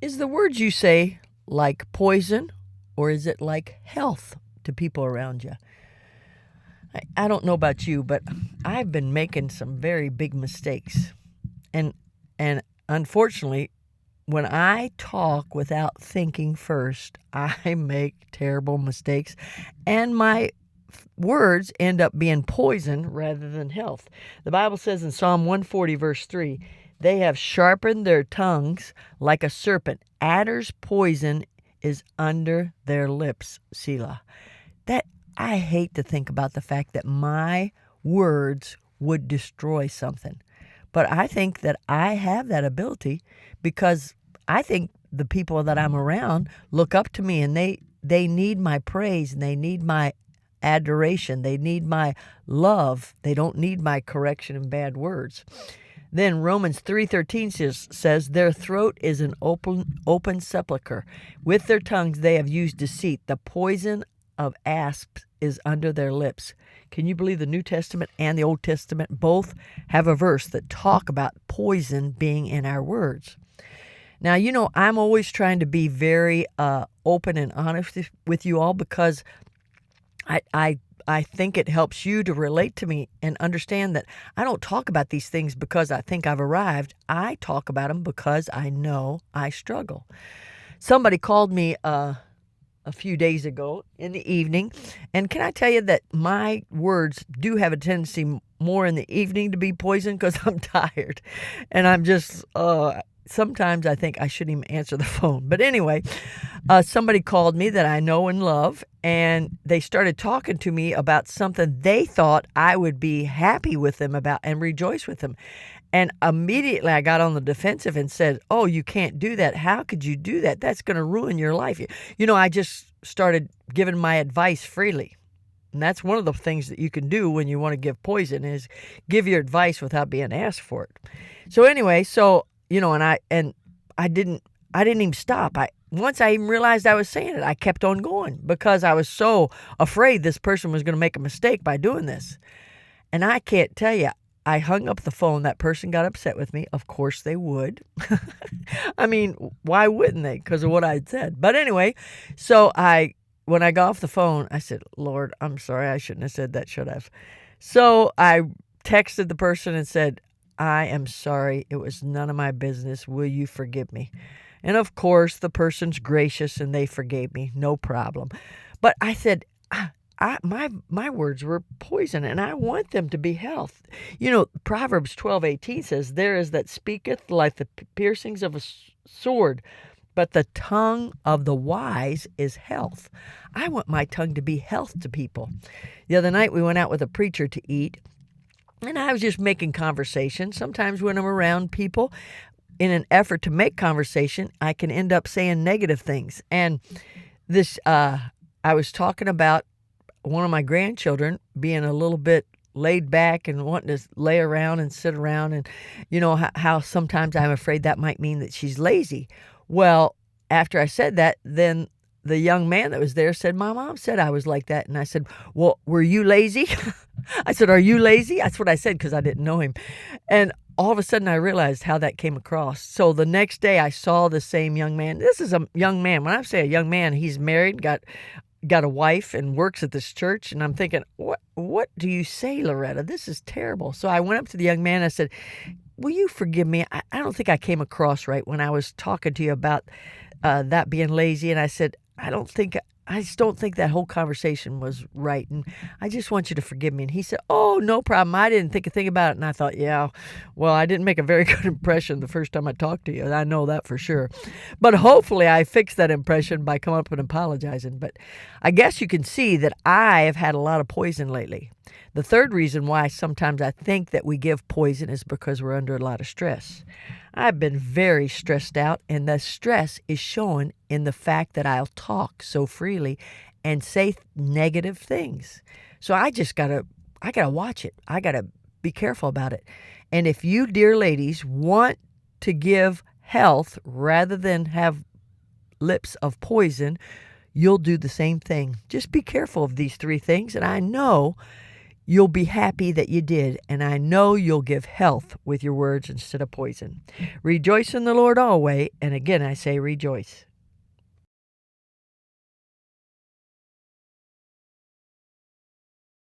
Is the words you say like poison or is it like health to people around you? I don't know about you, but I've been making some very big mistakes. And and unfortunately, when I talk without thinking first, I make terrible mistakes and my words end up being poison rather than health. The Bible says in Psalm 140, verse 3, they have sharpened their tongues like a serpent. Adder's poison is under their lips, Selah. That I hate to think about the fact that my words would destroy something. But I think that I have that ability because I think the people that I'm around look up to me and they need my praise and they need my adoration. They need my love. They don't need my correction and bad words. Then Romans 3:13 says their throat is an open sepulcher. With their tongues they have used deceit. The poison of asps is under their lips. Can you believe the New Testament and the Old Testament both have a verse that talk about poison being in our words? Now, I'm always trying to be very open and honest with you all because I think it helps you to relate to me and understand that I don't talk about these things because I think I've arrived. I talk about them because I know I struggle. Somebody called me a few days ago in the evening, and can I tell you that my words do have a tendency more in the evening to be poison because I'm tired, and I'm just sometimes I think I shouldn't even answer the phone. But anyway, somebody called me that I know and love, and they started talking to me about something they thought I would be happy with them about and rejoice with them. And immediately I got on the defensive and said, "Oh, you can't do that. How could you do that? That's going to ruin your life." I just started giving my advice freely. And that's one of the things that you can do when you want to give poison is give your advice without being asked for it. So anyway, and I didn't even stop. Once I even realized I was saying it, I kept on going because I was so afraid this person was going to make a mistake by doing this. And I can't tell you, I hung up the phone. That person got upset with me. Of course they would. I mean, why wouldn't they? Because of what I'd said. But anyway, when I got off the phone, I said, "Lord, I'm sorry. I shouldn't have said that, should I have?" So I texted the person and said, "I am sorry. It was none of my business. Will you forgive me?" And of course, the person's gracious and they forgave me. No problem. But I said, my words were poison, and I want them to be health. Proverbs 12:18 says, "There is that speaketh like the piercings of a sword, but the tongue of the wise is health." I want my tongue to be health to people. The other night we went out with a preacher to eat, and I was just making conversation. Sometimes when I'm around people, in an effort to make conversation, I can end up saying negative things. And I was talking about one of my grandchildren being a little bit laid back and wanting to lay around and sit around, and how sometimes I'm afraid that might mean that she's lazy. Well, after I said that, then the young man that was there said, "My mom said I was like that." And I said, "Well, were you lazy?" I said, "Are you lazy?" That's what I said because I didn't know him. And all of a sudden I realized how that came across. So the next day I saw the same young man. This is a young man. When I say a young man, he's married, got a wife and works at this church. And I'm thinking, what do you say, Loretta? This is terrible. So I went up to the young man and I said, "Will you forgive me? I don't think I came across right when I was talking to you about that being lazy." And I said, I just don't think that whole conversation was right. And I just want you to forgive me." And he said, "Oh, no problem. I didn't think a thing about it." And I thought, yeah, well, I didn't make a very good impression the first time I talked to you. I know that for sure. But hopefully I fixed that impression by coming up and apologizing. But I guess you can see that I have had a lot of poison lately. The third reason why sometimes I think that we give poison is because we're under a lot of stress. I've been very stressed out, and the stress is shown in the fact that I'll talk so freely and say negative things. So I gotta watch it. I gotta be careful about it. And if you, dear ladies, want to give health rather than have lips of poison, you'll do the same thing. Just be careful of these three things, and I know You'll be happy that you did, and I know you'll give health with your words instead of poison. Rejoice in the Lord always, and again I say rejoice.